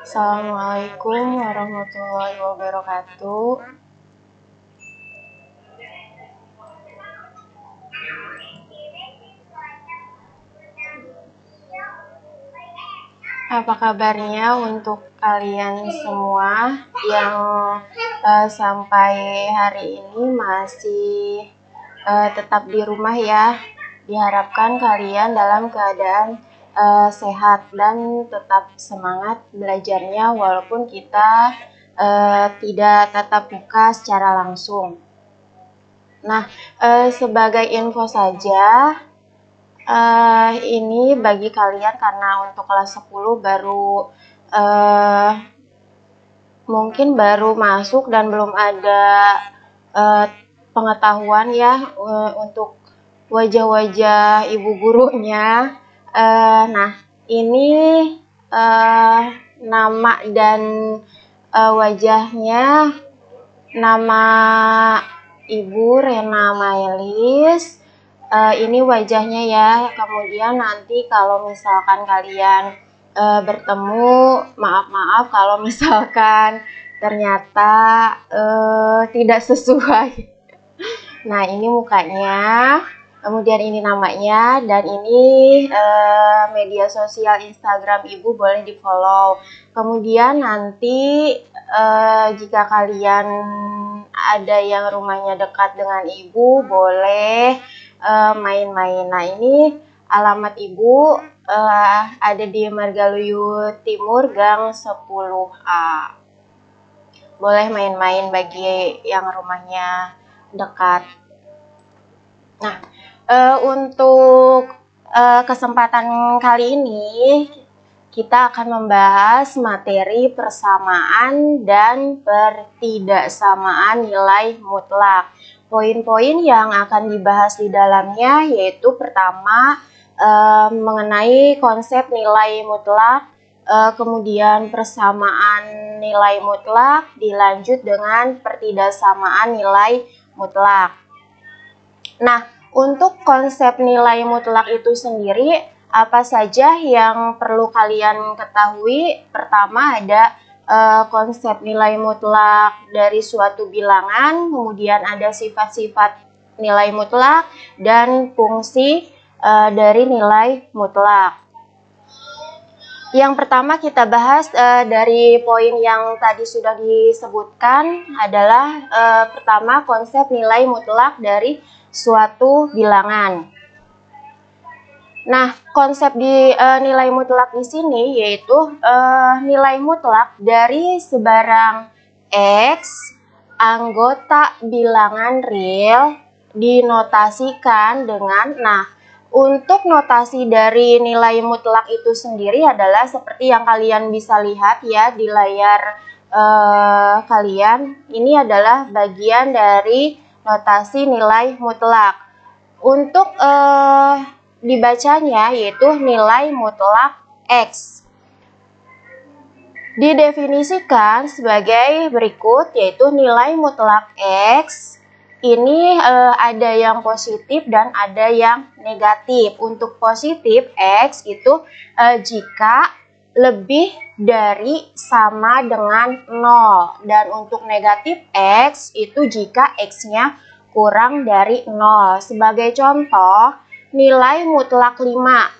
Assalamualaikum warahmatullahi wabarakatuh. Apa kabarnya untuk kalian semua yang sampai hari ini masih tetap di rumah ya. Diharapkan kalian dalam keadaan sehat dan tetap semangat belajarnya walaupun kita tidak tatap muka secara langsung. Nah, sebagai info saja, ini bagi kalian karena untuk kelas 10 baru mungkin baru masuk dan belum ada pengetahuan ya untuk wajah-wajah ibu gurunya. Nah, ini nama dan wajahnya, nama Ibu Rena Mailis. Ini wajahnya ya. Kemudian nanti kalau misalkan kalian bertemu, maaf kalau misalkan ternyata tidak sesuai. Nah, ini mukanya, kemudian ini namanya, dan ini media sosial Instagram Ibu, boleh di follow. Kemudian nanti jika kalian ada yang rumahnya dekat dengan Ibu, boleh main-main. Nah, ini alamat Ibu ada di Margaluyu Timur Gang 10A. Boleh main-main bagi yang rumahnya dekat. Nah, untuk kesempatan kali ini kita akan membahas materi persamaan dan pertidaksamaan nilai mutlak. Poin-poin yang akan dibahas di dalamnya yaitu pertama mengenai konsep nilai mutlak, kemudian persamaan nilai mutlak, dilanjut dengan pertidaksamaan nilai mutlak. Nah, untuk konsep nilai mutlak itu sendiri, apa saja yang perlu kalian ketahui? Pertama ada konsep nilai mutlak dari suatu bilangan, kemudian ada sifat-sifat nilai mutlak dan fungsi dari nilai mutlak. Yang pertama kita bahas dari poin yang tadi sudah disebutkan adalah pertama konsep nilai mutlak dari suatu bilangan. Nah, konsep di nilai mutlak di sini yaitu nilai mutlak dari sebarang X anggota bilangan real dinotasikan dengan, untuk notasi dari nilai mutlak itu sendiri adalah seperti yang kalian bisa lihat ya di layar kalian. Ini adalah bagian dari notasi nilai mutlak. Untuk dibacanya yaitu nilai mutlak X. Didefinisikan sebagai berikut, yaitu nilai mutlak X ini ada yang positif dan ada yang negatif. Untuk positif X itu jika lebih dari sama dengan 0, dan untuk negatif X itu jika X-nya kurang dari 0. Sebagai contoh, nilai mutlak 5.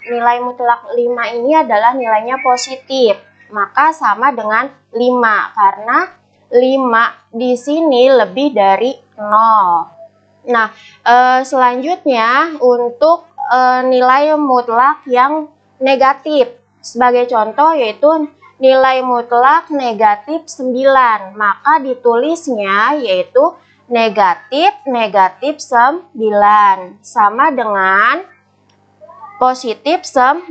Nilai mutlak 5 ini adalah nilainya positif, maka sama dengan 5 karena 5 di sini lebih dari 0. Nah, selanjutnya untuk nilai mutlak yang negatif. Sebagai contoh yaitu nilai mutlak negatif 9, maka ditulisnya yaitu negatif 9 sama dengan positif 9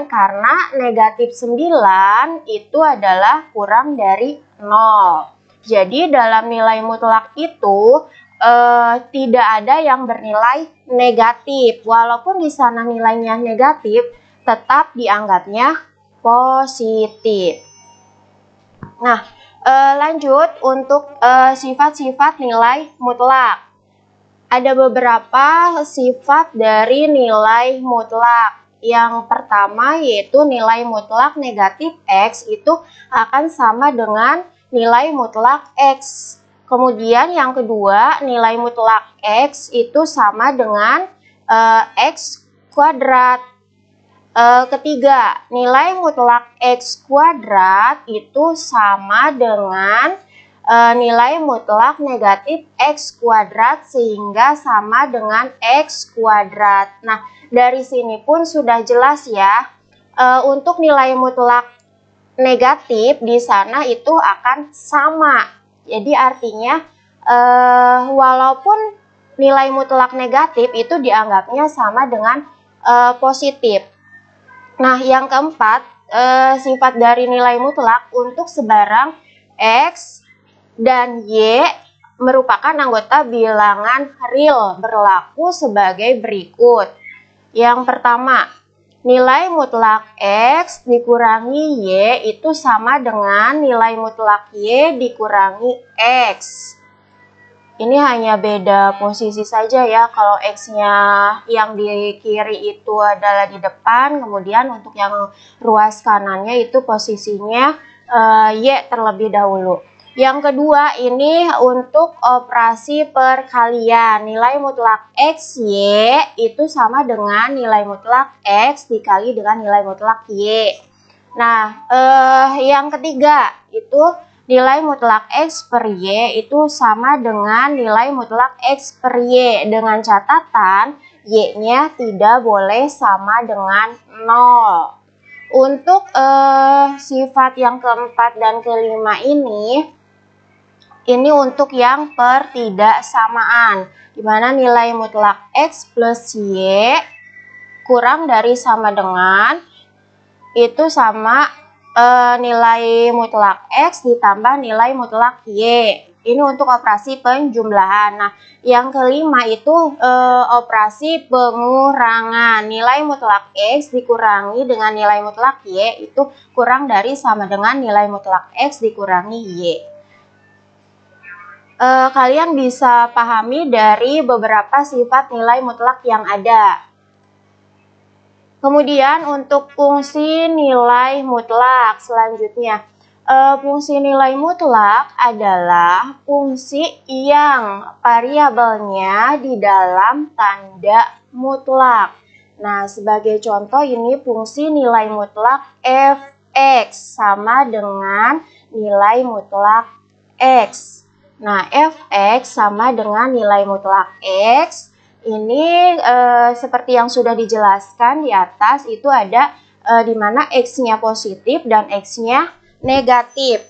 karena negatif 9 itu adalah kurang dari 0. Jadi dalam nilai mutlak itu tidak ada yang bernilai negatif. Walaupun di sana nilainya negatif, tetap dianggapnya positif. Nah, lanjut untuk sifat-sifat nilai mutlak. Ada beberapa sifat dari nilai mutlak. Yang pertama yaitu nilai mutlak negatif X itu akan sama dengan nilai mutlak X. Kemudian yang kedua, nilai mutlak X itu sama dengan X kuadrat. Ketiga, nilai mutlak X kuadrat itu sama dengan nilai mutlak negatif X kuadrat sehingga sama dengan X kuadrat. Nah, dari sini pun sudah jelas ya, untuk nilai mutlak negatif di sana itu akan sama. Jadi artinya walaupun nilai mutlak negatif itu dianggapnya sama dengan positif. Nah, yang keempat, sifat dari nilai mutlak untuk sebarang X dan Y merupakan anggota bilangan real berlaku sebagai berikut. Yang pertama, nilai mutlak X dikurangi Y itu sama dengan nilai mutlak Y dikurangi X. Ini hanya beda posisi saja ya. Kalau X-nya yang di kiri itu adalah di depan, kemudian untuk yang ruas kanannya itu posisinya Y terlebih dahulu. Yang kedua ini untuk operasi perkalian. Nilai mutlak XY itu sama dengan nilai mutlak X dikali dengan nilai mutlak Y. Nah, yang ketiga itu nilai mutlak X per Y itu sama dengan nilai mutlak X per Y. Dengan catatan Y-nya tidak boleh sama dengan 0. Untuk sifat yang keempat dan kelima ini untuk yang pertidaksamaan, di mana nilai mutlak X plus Y kurang dari sama dengan itu sama nilai mutlak X ditambah nilai mutlak Y. Ini untuk operasi penjumlahan. Nah, yang kelima itu operasi pengurangan. Nilai mutlak X dikurangi dengan nilai mutlak Y itu kurang dari sama dengan nilai mutlak X dikurangi Y. Kalian bisa pahami dari beberapa sifat nilai mutlak yang ada. Kemudian untuk fungsi nilai mutlak selanjutnya. Fungsi nilai mutlak adalah fungsi yang variabelnya di dalam tanda mutlak. Nah, sebagai contoh ini fungsi nilai mutlak fx sama dengan nilai mutlak x. Nah, fx sama dengan nilai mutlak x. Ini seperti yang sudah dijelaskan di atas, itu ada di mana x-nya positif dan x-nya negatif.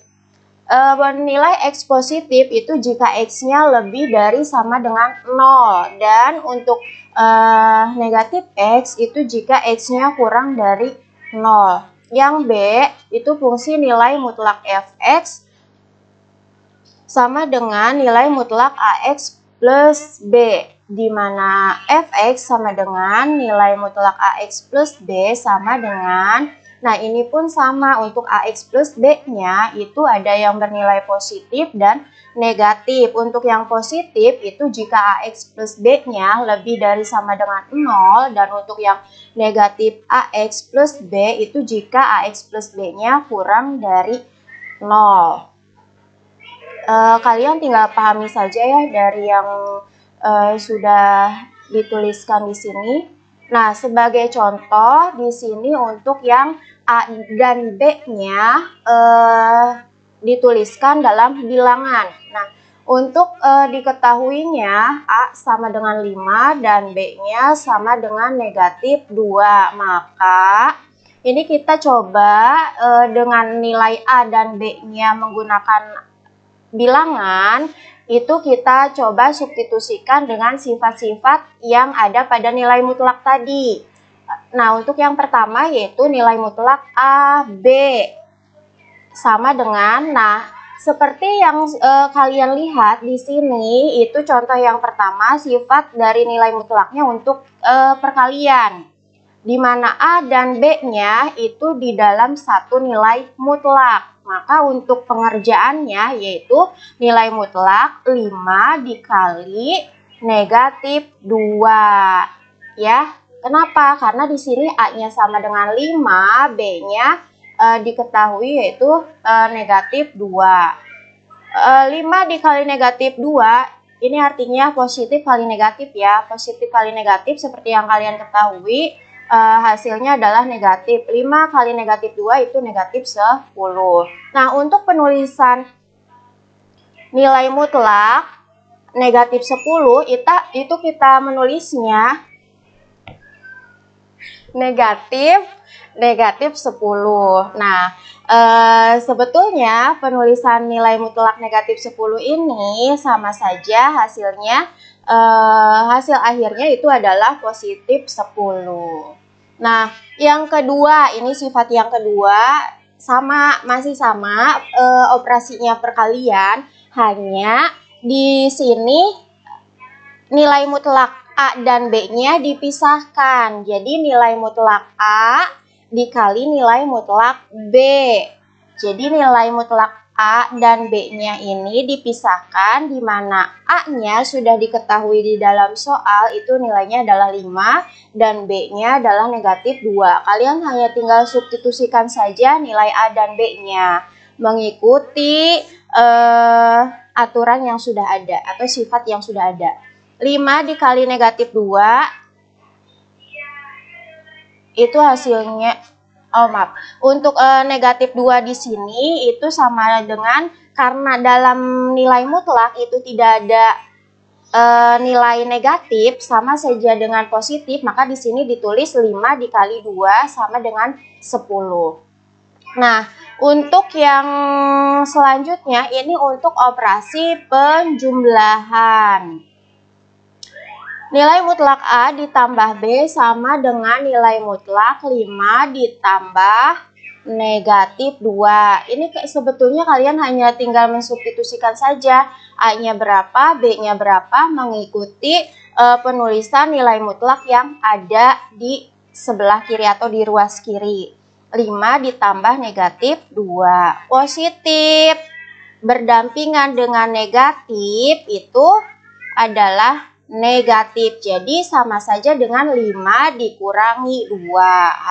Nilai x positif itu jika x-nya lebih dari sama dengan 0. Dan untuk negatif x itu jika x-nya kurang dari 0. Yang B itu fungsi nilai mutlak fx sama dengan nilai mutlak AX plus B, di mana fx sama dengan nilai mutlak AX plus B sama dengan, nah ini pun sama, untuk AX plus B-nya itu ada yang bernilai positif dan negatif. Untuk yang positif itu jika AX plus B-nya lebih dari sama dengan 0, dan untuk yang negatif AX plus B itu jika AX plus B-nya kurang dari 0. Kalian tinggal pahami saja ya dari yang sudah dituliskan di sini. Nah, sebagai contoh di sini untuk yang A dan B-nya dituliskan dalam bilangan. Nah, untuk diketahuinya A sama dengan 5 dan B-nya sama dengan negatif 2. Maka ini kita coba dengan nilai A dan B-nya menggunakan bilangan, itu kita coba substitusikan dengan sifat-sifat yang ada pada nilai mutlak tadi. Nah, untuk yang pertama yaitu nilai mutlak AB sama dengan, nah seperti yang kalian lihat di sini, itu contoh yang pertama sifat dari nilai mutlaknya untuk perkalian, di mana A dan B-nya itu di dalam satu nilai mutlak. Maka untuk pengerjaannya yaitu nilai mutlak 5 dikali negatif 2. Ya, Kenapa? Karena di sini A-nya sama dengan 5, B-nya diketahui yaitu negatif 2. 5 dikali negatif 2, ini artinya positif kali negatif ya. Positif kali negatif seperti yang kalian ketahui, hasilnya adalah negatif. 5 kali negatif 2 itu negatif 10. Nah, untuk penulisan nilai mutlak negatif 10, itu kita menulisnya negatif 10. Nah, sebetulnya penulisan nilai mutlak negatif 10 ini sama saja hasilnya, hasil akhirnya itu adalah positif 10. Nah, yang kedua, ini sifat yang kedua, masih sama, operasinya perkalian, hanya di sini nilai mutlak A dan B-nya dipisahkan. Jadi nilai mutlak A dikali nilai mutlak B. Jadi nilai mutlak A dan B-nya ini dipisahkan, di mana A-nya sudah diketahui di dalam soal itu nilainya adalah 5 dan B-nya adalah negatif 2. Kalian hanya tinggal substitusikan saja nilai A dan B-nya mengikuti aturan yang sudah ada atau sifat yang sudah ada. 5 dikali negatif 2 itu hasilnya, untuk negatif 2 di sini itu sama dengan, karena dalam nilai mutlak itu tidak ada nilai negatif, sama saja dengan positif, maka di sini ditulis 5 dikali 2 sama dengan 10. Nah, untuk yang selanjutnya ini untuk operasi penjumlahan. Nilai mutlak A ditambah B sama dengan nilai mutlak 5 ditambah negatif 2. Ini sebetulnya kalian hanya tinggal mensubstitusikan saja A-nya berapa, B-nya berapa, mengikuti penulisan nilai mutlak yang ada di sebelah kiri atau di ruas kiri. 5 ditambah negatif 2. Positif berdampingan dengan negatif itu adalah negatif. Jadi sama saja dengan 5 dikurangi 2.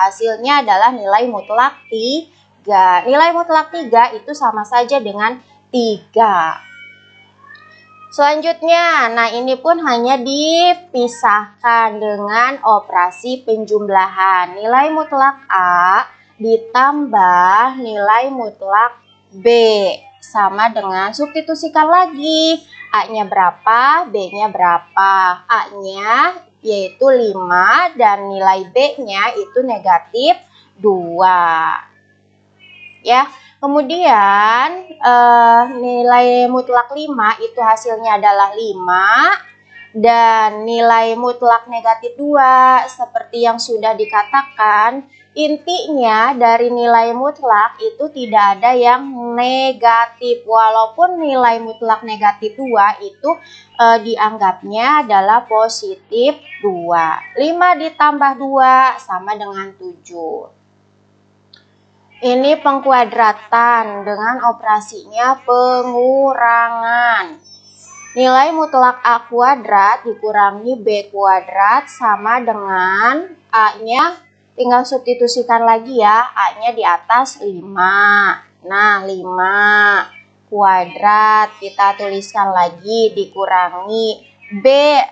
Hasilnya adalah nilai mutlak 3. Nilai mutlak 3 itu sama saja dengan 3. Selanjutnya, nah ini pun hanya dipisahkan dengan operasi penjumlahan. Nilai mutlak A ditambah nilai mutlak B sama dengan, substitusikan lagi. A-nya berapa, B-nya berapa. A-nya yaitu 5 dan nilai B-nya itu negatif 2. Ya, kemudian nilai mutlak 5 itu hasilnya adalah 5 dan nilai mutlak negatif 2 seperti yang sudah dikatakan, intinya dari nilai mutlak itu tidak ada yang negatif, walaupun nilai mutlak negatif 2 itu dianggapnya adalah positif 2. 5 ditambah 2 sama dengan 7. Ini pengkuadratan dengan operasinya pengurangan. Nilai mutlak A kuadrat dikurangi B kuadrat sama dengan A-nya, tinggal substitusikan lagi ya, A-nya di atas 5. Nah, 5 kuadrat kita tuliskan lagi dikurangi B.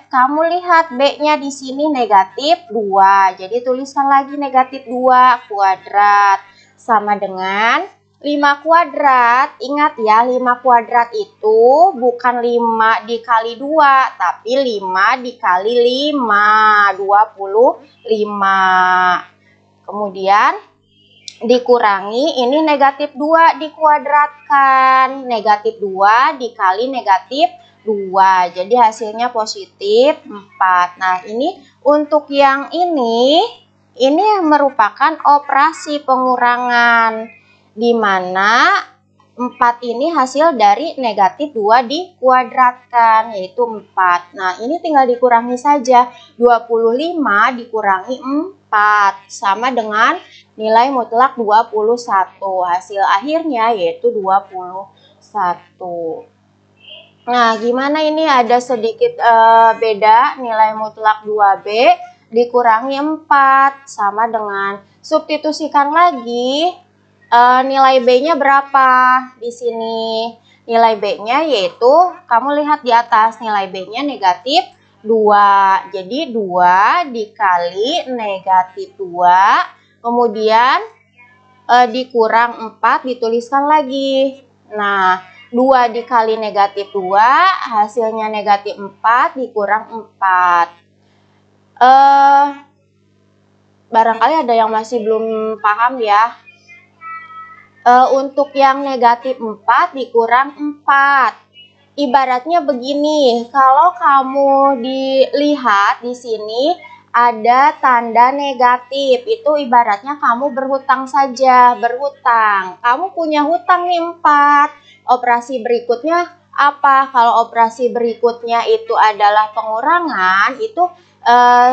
Kamu lihat B-nya di sini negatif 2. Jadi tuliskan lagi negatif 2 kuadrat sama dengan 5 kuadrat. Ingat ya, 5 kuadrat itu bukan 5 dikali 2, tapi 5 dikali 5, 25. Kemudian dikurangi, ini negatif 2 dikuadratkan. Negatif 2 dikali negatif 2. Jadi hasilnya positif 4. Nah, ini untuk yang ini merupakan operasi pengurangan, di mana 4 ini hasil dari negatif 2 dikuadratkan, yaitu 4. Nah, ini tinggal dikurangi saja. 25 dikurangi 4 sama dengan nilai mutlak 21. Hasil akhirnya yaitu 21. Nah, gimana ini ada sedikit beda nilai mutlak 2B dikurangi 4 sama dengan substitusikan lagi nilai B-nya berapa di sini. Nilai B-nya yaitu kamu lihat di atas, nilai B-nya negatif 2. Jadi 2 dikali negatif 2, kemudian dikurang 4 dituliskan lagi. Nah, 2 dikali negatif 2 hasilnya negatif 4 dikurang 4. Barangkali ada yang masih belum paham ya. Untuk yang negatif 4 dikurang 4. Ibaratnya begini, kalau kamu dilihat di sini ada tanda negatif, itu ibaratnya kamu berhutang saja, berhutang. Kamu punya hutang nih 4. Operasi berikutnya apa? Kalau operasi berikutnya itu adalah pengurangan, itu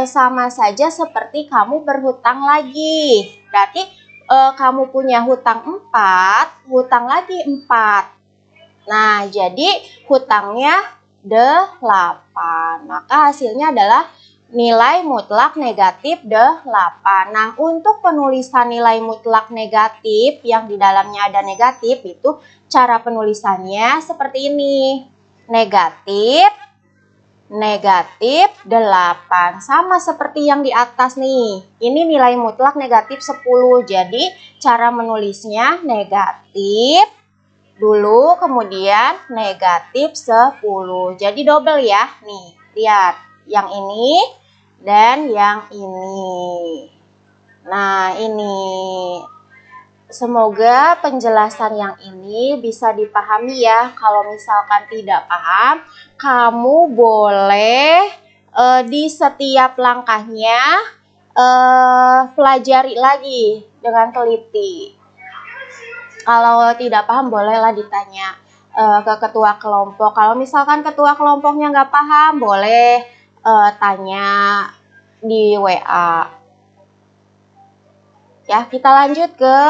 sama saja seperti kamu berhutang lagi. Berarti kamu punya hutang 4, hutang lagi 4. Nah, jadi hutangnya 8. Maka hasilnya adalah nilai mutlak negatif 8. Nah, untuk penulisan nilai mutlak negatif yang di dalamnya ada negatif, itu cara penulisannya seperti ini. Negatif 8. Sama seperti yang di atas nih. Ini nilai mutlak negatif 10. Jadi, cara menulisnya negatif dulu, kemudian negatif 10. Jadi double ya. Nih, lihat. Yang ini dan yang ini. Nah, ini. Semoga penjelasan yang ini bisa dipahami ya. Kalau misalkan tidak paham, kamu boleh di setiap langkahnya pelajari lagi dengan teliti. Kalau tidak paham, bolehlah ditanya ke ketua kelompok. Kalau misalkan ketua kelompoknya nggak paham, boleh tanya di WA. Ya, kita lanjut ke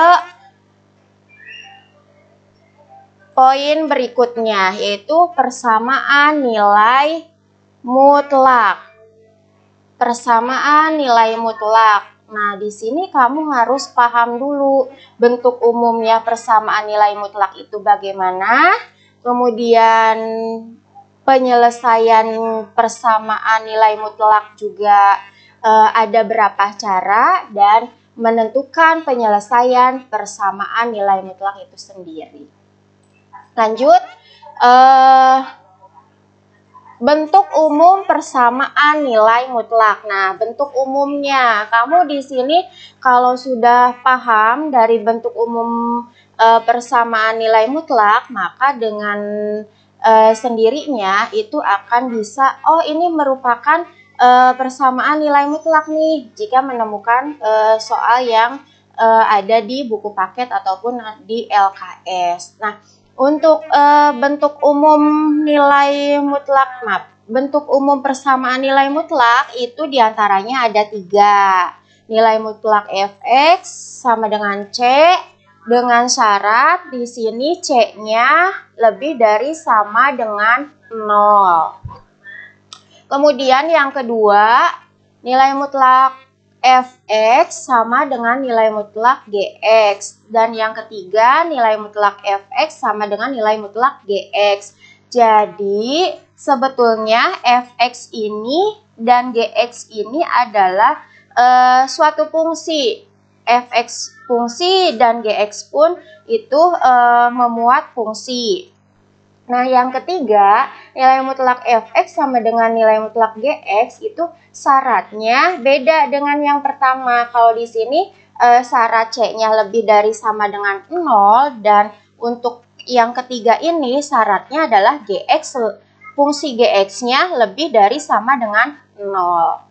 poin berikutnya, yaitu persamaan nilai mutlak. Persamaan nilai mutlak. Nah, di sini kamu harus paham dulu bentuk umumnya persamaan nilai mutlak itu bagaimana. Kemudian penyelesaian persamaan nilai mutlak juga ada berapa cara, dan menentukan penyelesaian persamaan nilai mutlak itu sendiri. Lanjut, bentuk umum persamaan nilai mutlak. Nah, bentuk umumnya, kamu di sini kalau sudah paham dari bentuk umum persamaan nilai mutlak, maka dengan sendirinya itu akan bisa, oh ini merupakan persamaan nilai mutlak nih, jika menemukan soal yang ada di buku paket ataupun di LKS. Nah, untuk bentuk umum nilai mutlak, bentuk umum persamaan nilai mutlak itu diantaranya ada 3. Nilai mutlak fx sama dengan C, dengan syarat di sini C-nya lebih dari sama dengan 0. Kemudian yang kedua, nilai mutlak fx sama dengan nilai mutlak gx, dan yang ketiga nilai mutlak fx sama dengan nilai mutlak gx. Jadi sebetulnya fx ini dan gx ini adalah suatu fungsi. Fx fungsi dan gx pun itu memuat fungsi. Nah, yang ketiga, nilai mutlak fx sama dengan nilai mutlak gx itu syaratnya beda dengan yang pertama. Kalau di sini syarat C-nya lebih dari sama dengan 0, dan untuk yang ketiga ini syaratnya adalah gx, fungsi gx-nya lebih dari sama dengan 0.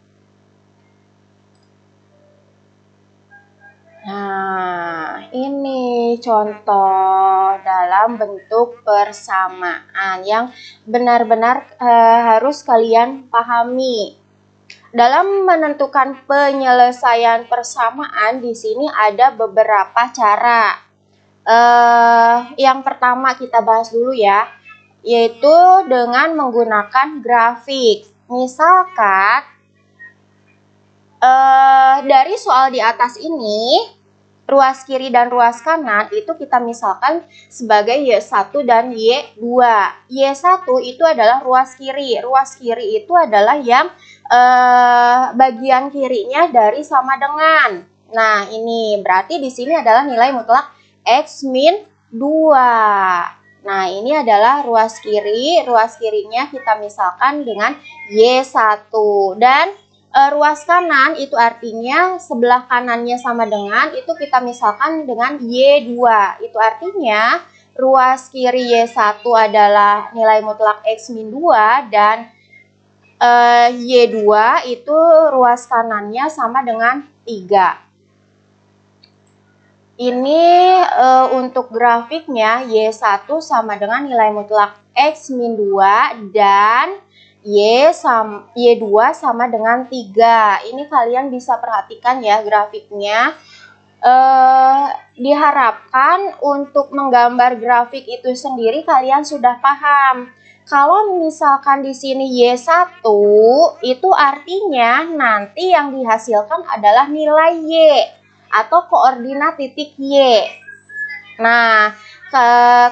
Nah, ini contoh dalam bentuk persamaan yang benar-benar harus kalian pahami. Dalam menentukan penyelesaian persamaan, di sini ada beberapa cara. Yang pertama kita bahas dulu ya, yaitu dengan menggunakan grafik. Misalkan Dari soal di atas ini, ruas kiri dan ruas kanan itu kita misalkan sebagai Y1 dan Y2. Y1 itu adalah ruas kiri. Ruas kiri itu adalah yang bagian kirinya dari sama dengan. Nah, ini berarti di sini adalah nilai mutlak X min 2. Nah, ini adalah ruas kiri. Ruas kirinya kita misalkan dengan Y1. Dan ruas kanan itu artinya sebelah kanannya sama dengan, itu kita misalkan dengan Y2. Itu artinya ruas kiri Y1 adalah nilai mutlak X min 2 dan Y2 itu ruas kanannya sama dengan 3. Ini untuk grafiknya Y1 sama dengan nilai mutlak X min 2 dan Y2 sama dengan 3. Ini kalian bisa perhatikan ya grafiknya. Diharapkan untuk menggambar grafik itu sendiri kalian sudah paham. Kalau misalkan di sini Y1 itu artinya nanti yang dihasilkan adalah nilai Y atau koordinat titik Y. Nah,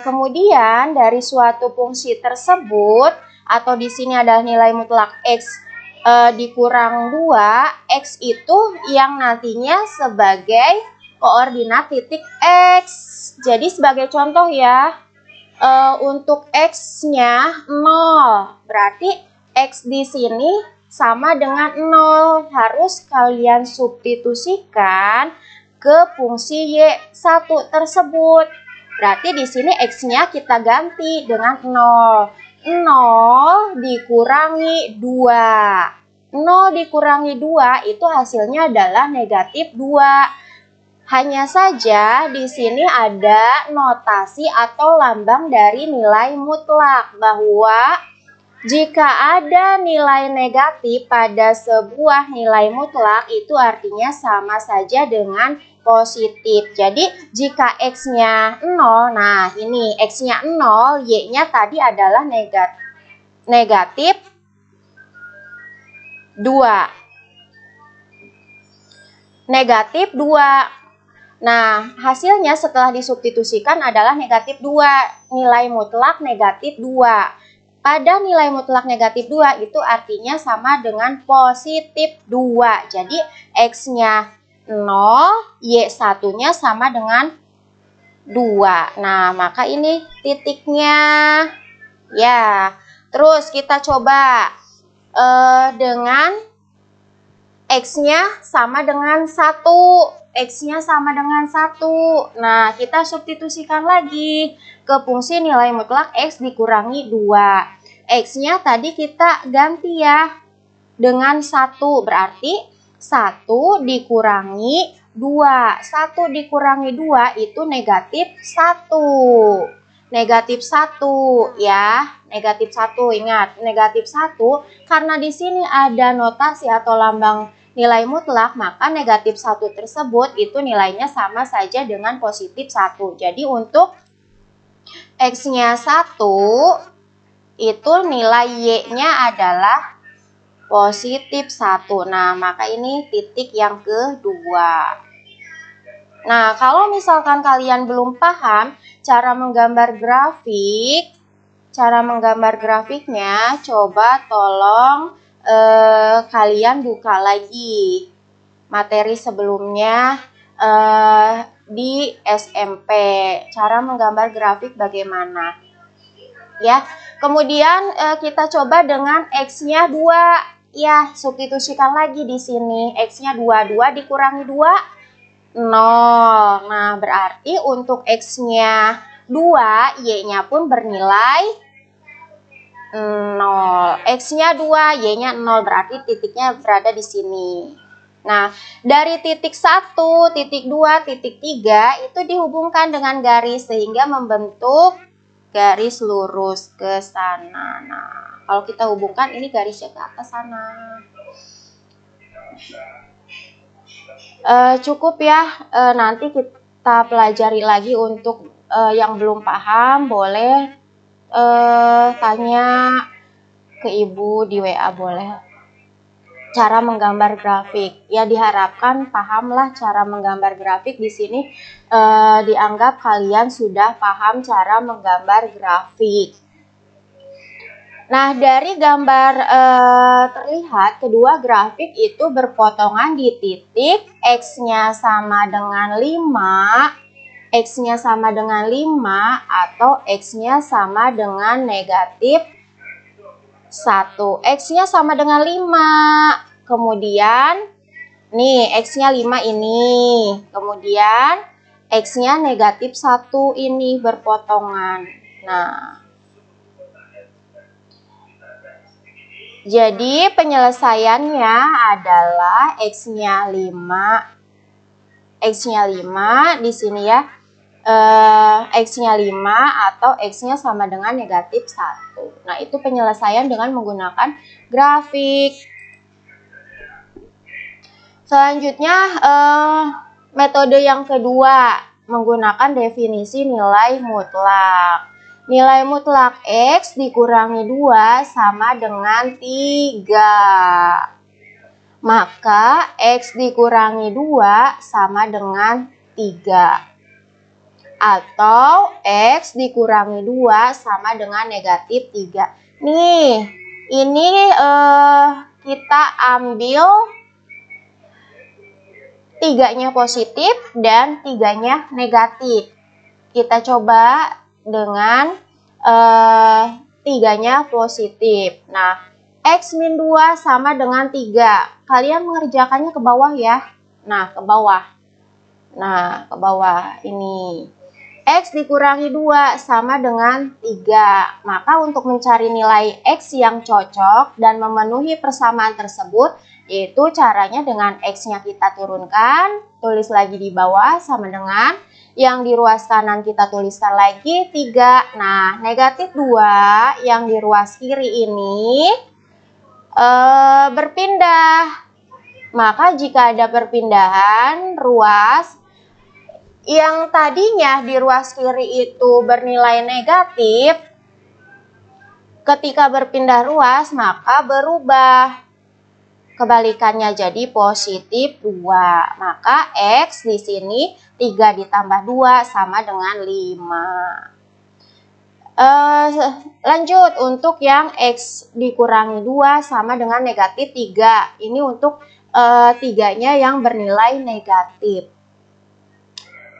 kemudian dari suatu fungsi tersebut atau di sini adalah nilai mutlak X dikurang 2, X itu yang nantinya sebagai koordinat titik X. Jadi sebagai contoh ya, untuk X-nya 0, berarti X di sini sama dengan 0. Harus kalian substitusikan ke fungsi Y1 tersebut. Berarti di sini X-nya kita ganti dengan 0. 0 dikurangi 2. 0 dikurangi 2 itu hasilnya adalah negatif 2. Hanya saja di sini ada notasi atau lambang dari nilai mutlak bahwa jika ada nilai negatif pada sebuah nilai mutlak itu artinya sama saja dengan positif. Jadi jika X-nya 0, nah ini X-nya 0, Y-nya tadi adalah negatif 2. Negatif 2. Nah, hasilnya setelah disubstitusikan adalah negatif 2. Nilai mutlak negatif 2. Pada nilai mutlak negatif 2 itu artinya sama dengan positif 2. Jadi X-nya 0, Y1-nya sama dengan 2. Nah, maka ini titiknya. Ya, terus kita coba dengan X-nya sama dengan 1. X-nya sama dengan 1. Nah, kita substitusikan lagi ke fungsi nilai mutlak X dikurangi 2. X-nya tadi kita ganti ya dengan 1. Berarti 1 dikurangi 2. 1 dikurangi 2 itu negatif 1. Negatif 1 ya. Negatif 1, ingat. Negatif 1 karena di sini ada notasi atau lambang nilai mutlak, maka negatif 1 tersebut itu nilainya sama saja dengan positif 1. Jadi untuk X-nya 1 itu nilai Y-nya adalah positif 1. Nah, maka ini titik yang kedua. Nah, kalau misalkan kalian belum paham cara menggambar grafiknya, coba tolong kalian buka lagi materi sebelumnya di SMP. Cara menggambar grafik bagaimana? Ya, kemudian kita coba dengan X-nya 2. Ya, substitusikan lagi di sini. X-nya 2. 2 dikurangi 2, 0. Nah, berarti untuk X-nya 2, Y-nya pun bernilai 0. X-nya 2, Y-nya 0. Berarti titiknya berada di sini. Nah, dari titik 1, titik 2, titik 3 itu dihubungkan dengan garis sehingga membentuk garis lurus ke sana. Nah, kalau kita hubungkan ini garisnya ke atas sana. Cukup ya, nanti kita pelajari lagi. Untuk yang belum paham boleh tanya ke ibu di WA boleh. cara menggambar grafik. Ya diharapkan pahamlah cara menggambar grafik di sini. Dianggap kalian sudah paham cara menggambar grafik. Nah, dari gambar terlihat kedua grafik itu berpotongan di titik X-nya sama dengan 5, X-nya sama dengan 5, atau X-nya sama dengan negatif 1. X-nya sama dengan 5. Kemudian, nih X-nya 5 ini. Kemudian, X-nya negatif 1 ini berpotongan. Nah, jadi penyelesaiannya adalah X-nya 5. X-nya 5 di sini ya. X-nya 5 atau X-nya sama dengan negatif 1. Nah, itu penyelesaian dengan menggunakan grafik. Selanjutnya, metode yang kedua, menggunakan definisi nilai mutlak. Nilai mutlak X dikurangi 2 sama dengan 3. Maka X dikurangi 2 sama dengan 3. Atau X dikurangi 2 sama dengan negatif 3. Nih, ini kita ambil 3-nya positif dan 3-nya negatif. Kita coba dengan 3-nya positif. Nah, X min 2 sama dengan 3. Kalian mengerjakannya ke bawah ya. Nah, ke bawah. Nah, ke bawah ini. X dikurangi 2 sama dengan 3. Maka untuk mencari nilai X yang cocok dan memenuhi persamaan tersebut, yaitu caranya dengan X-nya kita turunkan, tulis lagi di bawah sama dengan yang di ruas kanan kita tuliskan lagi 3. Nah, negatif 2 yang di ruas kiri ini berpindah. Maka jika ada perpindahan ruas yang tadinya di ruas kiri itu bernilai negatif, ketika berpindah ruas maka berubah. Kebalikannya jadi positif 2. Maka X di sini 3 ditambah 2 sama dengan 5. Lanjut untuk yang X dikurangi 2 sama dengan negatif 3. Ini untuk 3-nya yang bernilai negatif.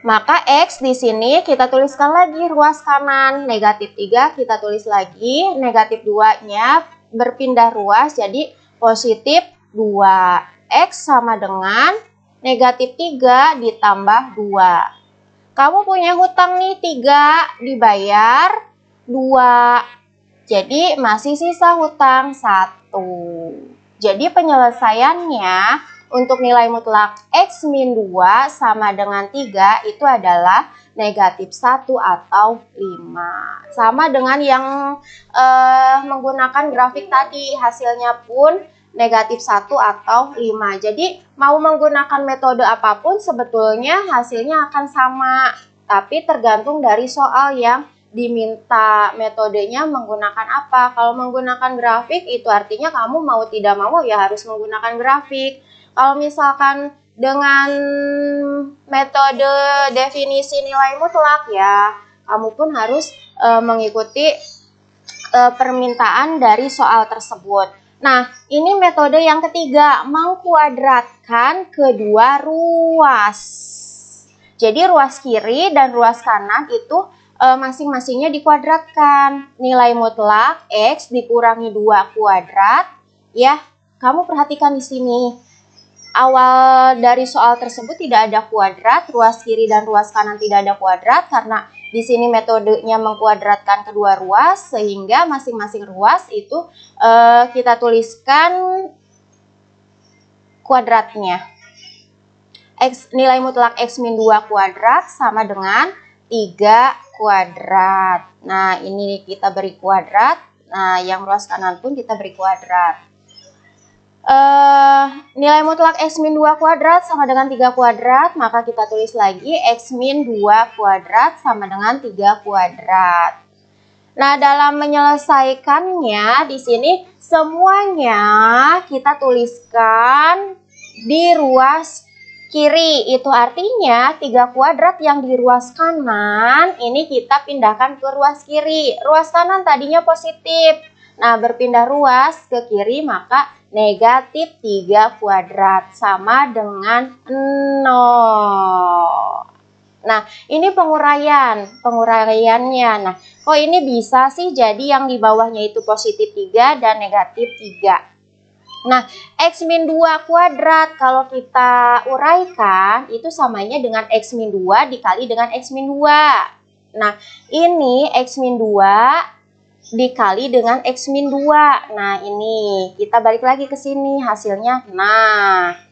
Maka X di sini kita tuliskan lagi ruas kanan. Negatif 3 kita tulis lagi. Negatif 2-nya berpindah ruas jadi positif 2. X sama dengan negatif 3 ditambah 2. Kamu punya hutang nih 3 dibayar 2. Jadi masih sisa hutang 1. Jadi penyelesaiannya untuk nilai mutlak X min 2 sama dengan 3 itu adalah negatif 1 atau 5. Sama dengan yang menggunakan grafik tadi, hasilnya pun negatif 1 atau 5. Jadi mau menggunakan metode apapun sebetulnya hasilnya akan sama. Tapi tergantung dari soal yang diminta metodenya menggunakan apa. Kalau menggunakan grafik itu artinya kamu mau tidak mau ya harus menggunakan grafik. Kalau misalkan dengan metode definisi nilai mutlak ya kamu pun harus mengikuti permintaan dari soal tersebut. Nah, ini metode yang ketiga, mengkuadratkan kedua ruas. Jadi ruas kiri dan ruas kanan itu masing-masingnya dikuadratkan. Nilai mutlak X dikurangi 2 kuadrat. Ya, kamu perhatikan di sini. Awal dari soal tersebut tidak ada kuadrat, ruas kiri dan ruas kanan tidak ada kuadrat karena di sini metodenya mengkuadratkan kedua ruas sehingga masing-masing ruas itu kita tuliskan kuadratnya. Nilai mutlak X min 2 kuadrat sama dengan 3 kuadrat. Nah, ini kita beri kuadrat. Nah, yang ruas kanan pun kita beri kuadrat. Nilai mutlak X min 2 kuadrat sama dengan 3 kuadrat, maka kita tulis lagi X min 2 kuadrat sama dengan 3 kuadrat. Nah, dalam menyelesaikannya di sini semuanya kita tuliskan di ruas kiri. Itu artinya 3 kuadrat yang di ruas kanan ini kita pindahkan ke ruas kiri. Ruas kanan tadinya positif. Nah, berpindah ruas ke kiri maka negatif 3 kuadrat sama dengan 0. Nah, ini penguraiannya. Nah, kok ini bisa sih jadi yang di bawahnya itu positif 3 dan negatif 3. Nah, X min 2 kuadrat kalau kita uraikan itu samanya dengan X min 2 dikali dengan X min 2. Nah, ini X min 2 dikali dengan X min 2. Nah, ini kita balik lagi ke sini hasilnya. Nah,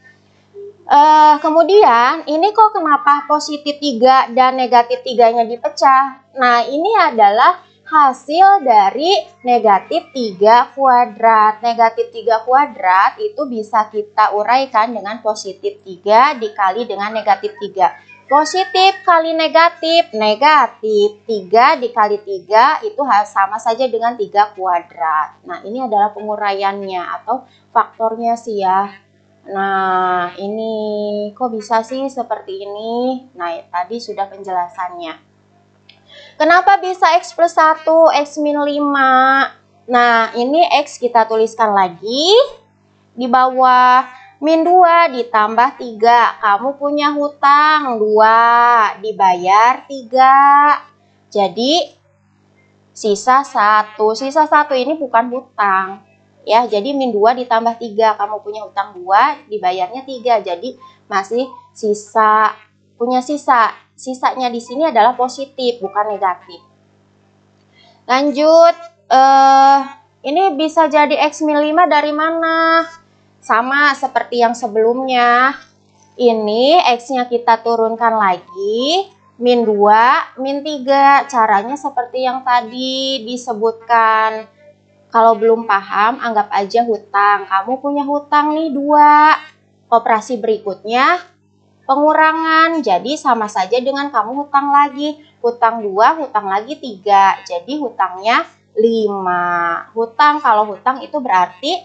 kemudian ini kok kenapa positif 3 dan negatif 3-nya dipecah? Nah, ini adalah hasil dari negatif 3 kuadrat. Negatif 3 kuadrat itu bisa kita uraikan dengan positif 3 dikali dengan negatif 3. Positif kali negatif, negatif 3 dikali 3 itu sama saja dengan 3 kuadrat. Nah, ini adalah penguraiannya atau faktornya sih ya. Nah, ini kok bisa sih seperti ini? Nah, tadi sudah penjelasannya. Kenapa bisa X plus 1, X min 5? Nah, ini X kita tuliskan lagi. Di bawah min 2 ditambah 3. Kamu punya hutang 2, dibayar 3. Jadi, sisa 1. Sisa 1 ini bukan hutang. Ya, jadi min 2 ditambah 3, kamu punya hutang 2, dibayarnya 3, jadi masih punya sisa. Sisanya di sini adalah positif, bukan negatif. Lanjut, ini bisa jadi X min 5 dari mana? Sama seperti yang sebelumnya. Ini X-nya kita turunkan lagi, min 2, min 3. Caranya seperti yang tadi disebutkan. Kalau belum paham, anggap aja hutang. Kamu punya hutang nih 2. Operasi berikutnya, pengurangan. Jadi sama saja dengan kamu hutang lagi. Hutang 2, hutang lagi 3. Jadi hutangnya 5. Kalau hutang itu berarti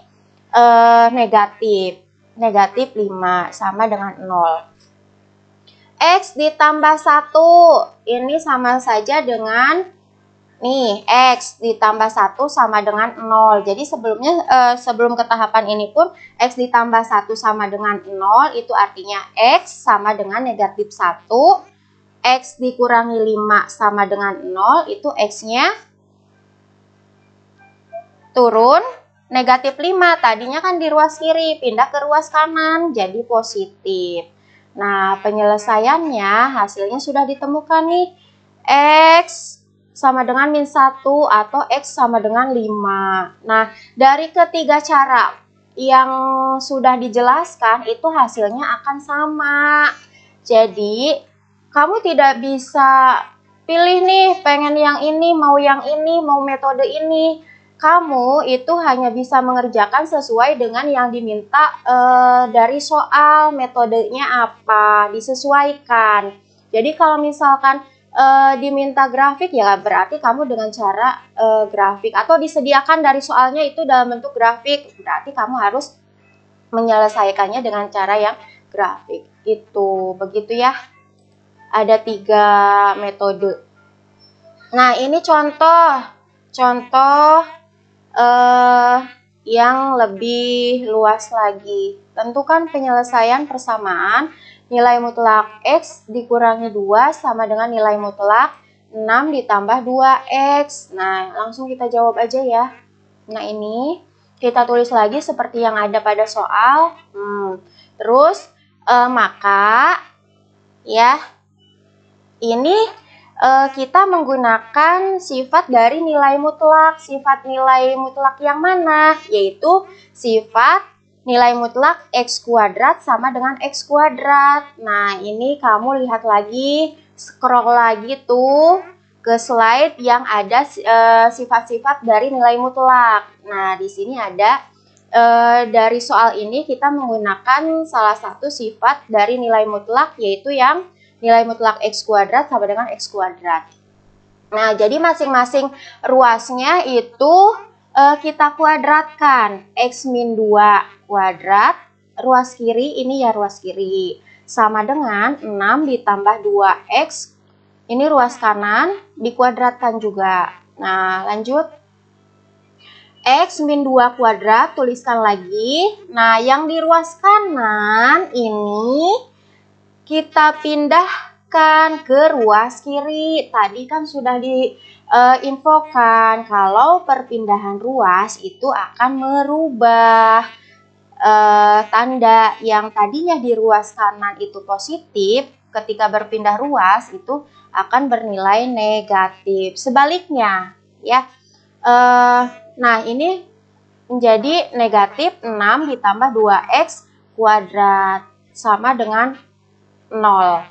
negatif. Negatif 5 sama dengan 0. X ditambah 1. Ini sama saja dengan nih, X ditambah 1 sama dengan 0. Jadi sebelum ke tahapan ini pun X ditambah 1 sama dengan 0. Itu artinya X sama dengan negatif 1. X dikurangi 5 sama dengan 0. Itu X-nya turun negatif 5. Tadinya kan di ruas kiri, pindah ke ruas kanan. Jadi positif. Nah, penyelesaiannya hasilnya sudah ditemukan nih. X sama dengan min 1 atau X sama dengan 5. Nah, dari ketiga cara yang sudah dijelaskan itu hasilnya akan sama. Jadi, kamu tidak bisa pilih nih, pengen yang ini, mau metode ini. Kamu itu hanya bisa mengerjakan sesuai dengan yang diminta dari soal, metodenya apa, disesuaikan. Jadi, kalau misalkan diminta grafik ya berarti kamu dengan cara grafik atau disediakan dari soalnya itu dalam bentuk grafik, berarti kamu harus menyelesaikannya dengan cara yang grafik. Itu begitu ya. Ada 3 metode. Nah, ini contoh yang lebih luas lagi. Tentukan penyelesaian persamaan nilai mutlak X dikurangi 2 sama dengan nilai mutlak 6 ditambah 2X. Nah, langsung kita jawab aja ya. Nah, ini kita tulis lagi seperti yang ada pada soal. Terus, maka ya, ini kita menggunakan sifat dari nilai mutlak. Sifat nilai mutlak yang mana? Yaitu sifat nilai mutlak X kuadrat sama dengan X kuadrat. Nah, ini kamu lihat lagi, scroll lagi tuh ke slide yang ada sifat-sifat dari nilai mutlak. Nah, di sini ada dari soal ini kita menggunakan salah satu sifat dari nilai mutlak, yaitu yang nilai mutlak X kuadrat sama dengan X kuadrat. Nah, jadi masing-masing ruasnya itu kita kuadratkan. X min 2 kuadrat, ruas kiri ini ya ruas kiri, sama dengan 6 ditambah 2X, ini ruas kanan, dikuadratkan juga. Nah, lanjut. X min 2 kuadrat, tuliskan lagi. Nah, yang di ruas kanan ini kita pindahkan ke ruas kiri. Tadi kan sudah diinfokan kalau perpindahan ruas itu akan merubah tanda yang tadinya di ruas kanan itu positif, ketika berpindah ruas itu akan bernilai negatif. Sebaliknya, ya. Nah, ini menjadi negatif 6 ditambah 2X kuadrat sama dengan 0.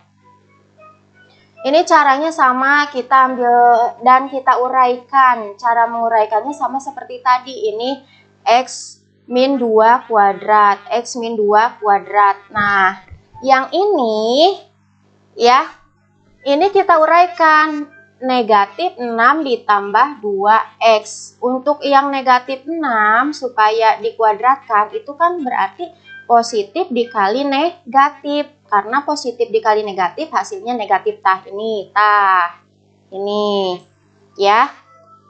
Ini caranya sama, kita ambil dan kita uraikan. Cara menguraikannya sama seperti tadi. Ini X min 2 kuadrat, X min 2 kuadrat. Nah, yang ini ya, ini kita uraikan. Negatif 6 ditambah 2X. Untuk yang negatif 6 supaya dikuadratkan itu kan berarti positif dikali negatif. Karena positif dikali negatif hasilnya negatif ini. Ini ya.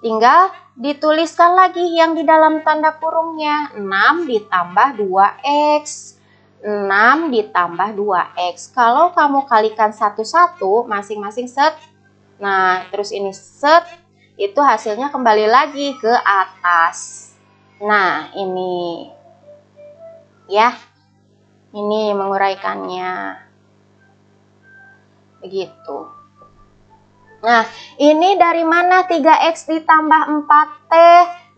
Tinggal dituliskan lagi yang di dalam tanda kurungnya. 6 ditambah 2X. 6 ditambah 2X. Kalau kamu kalikan satu-satu, masing-masing set. Nah, terus ini set, itu hasilnya kembali lagi ke atas. Nah, ini. Ya, ini menguraikannya. Begitu. Nah, ini dari mana 3X ditambah 4T?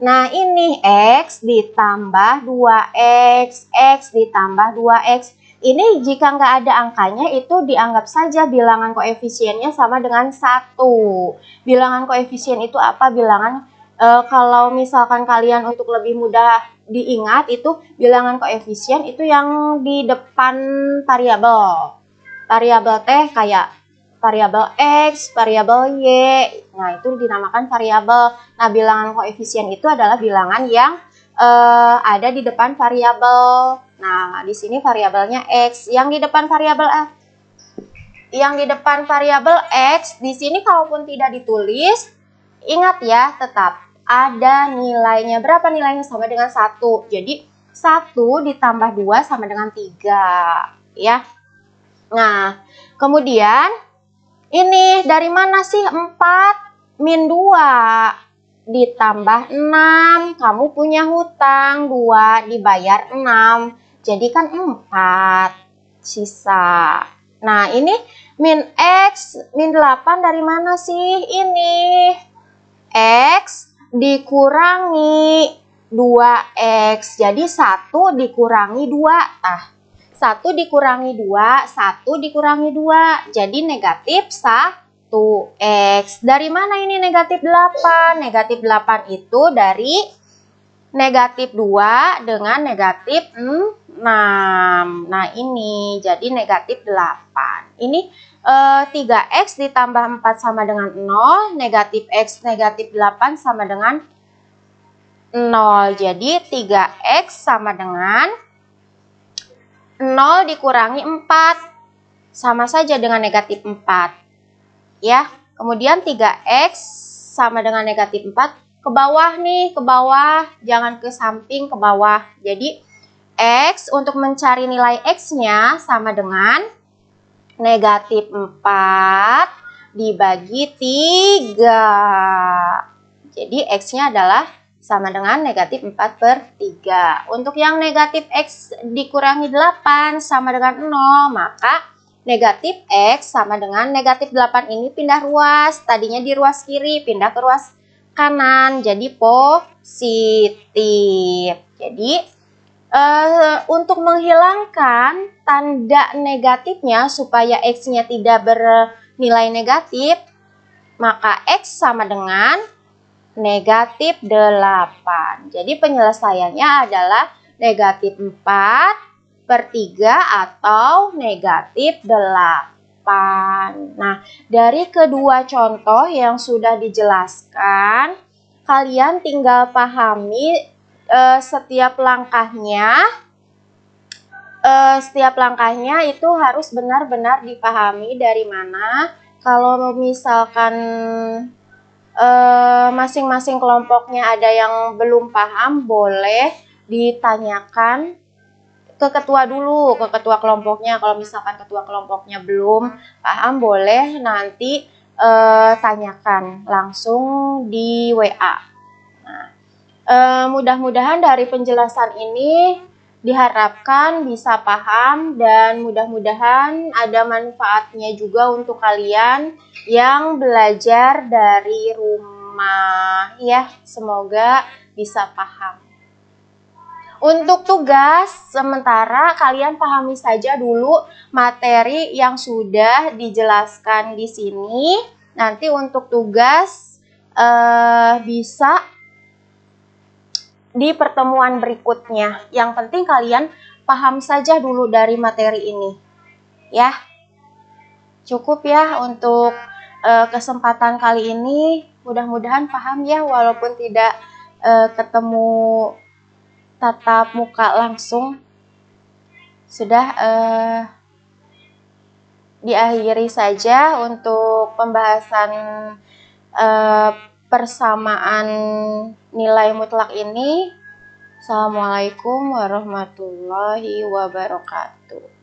Nah, ini X ditambah 2X, X ditambah 2X. Ini jika nggak ada angkanya itu dianggap saja bilangan koefisiennya sama dengan 1. Bilangan koefisien itu apa? Bilangan kalau misalkan kalian untuk lebih mudah diingat itu bilangan koefisien itu yang di depan variabel. Variabel teh kayak variabel X, variabel Y. Nah, itu dinamakan variabel. Nah, bilangan koefisien itu adalah bilangan yang ada di depan variabel. Nah, di sini variabelnya X. Yang di depan variabel X, di sini kalaupun tidak ditulis, ingat ya, tetap ada nilainya. Berapa nilainya? Sama dengan 1. Jadi, 1 ditambah 2 sama dengan 3. Ya. Nah, kemudian, ini dari mana sih 4 min 2? Ditambah 6, kamu punya hutang 2 dibayar 6, jadi kan 4 sisa. Nah, ini min X, min 8 dari mana sih? Ini X dikurangi 2X, jadi 1 dikurangi 2. 1 dikurangi 2, 1 dikurangi 2, jadi negatif 1X. Dari mana ini negatif 8? Negatif 8 itu dari negatif 2 dengan negatif 6. Nah, ini jadi negatif 8. Ini 3X ditambah 4 sama dengan 0. Negatif X negatif 8 sama dengan 0. Jadi 3X sama dengan 0 dikurangi 4. Sama saja dengan negatif 4. Ya, kemudian 3X sama dengan negatif 4, ke bawah nih, ke bawah, jangan ke samping, ke bawah. Jadi, X untuk mencari nilai X-nya sama dengan negatif 4 dibagi 3. Jadi, X-nya adalah sama dengan negatif 4/3. Untuk yang negatif X dikurangi 8 sama dengan 0, maka negatif X sama dengan negatif 8 ini pindah ruas. Tadinya di ruas kiri, pindah ke ruas kanan. Jadi positif. Jadi untuk menghilangkan tanda negatifnya supaya X-nya tidak bernilai negatif, maka X sama dengan negatif 8. Jadi penyelesaiannya adalah negatif 4/3 atau negatif 8. depan. Nah, dari kedua contoh yang sudah dijelaskan, kalian tinggal pahami setiap langkahnya. Setiap langkahnya itu harus benar-benar dipahami dari mana. Kalau misalkan masing-masing kelompoknya ada yang belum paham, boleh ditanyakan ke ketua dulu, ke ketua kelompoknya. Kalau misalkan ketua kelompoknya belum paham, boleh nanti tanyakan langsung di WA. Nah, mudah-mudahan dari penjelasan ini diharapkan bisa paham dan mudah-mudahan ada manfaatnya juga untuk kalian yang belajar dari rumah ya. Semoga bisa paham. Untuk tugas sementara kalian pahami saja dulu materi yang sudah dijelaskan di sini. Nanti untuk tugas bisa di pertemuan berikutnya. Yang penting kalian paham saja dulu dari materi ini. Ya. Cukup ya untuk kesempatan kali ini. Mudah-mudahan paham ya walaupun tidak ketemu tatap muka langsung. Sudah diakhiri saja untuk pembahasan persamaan nilai mutlak ini. Assalamualaikum warahmatullahi wabarakatuh.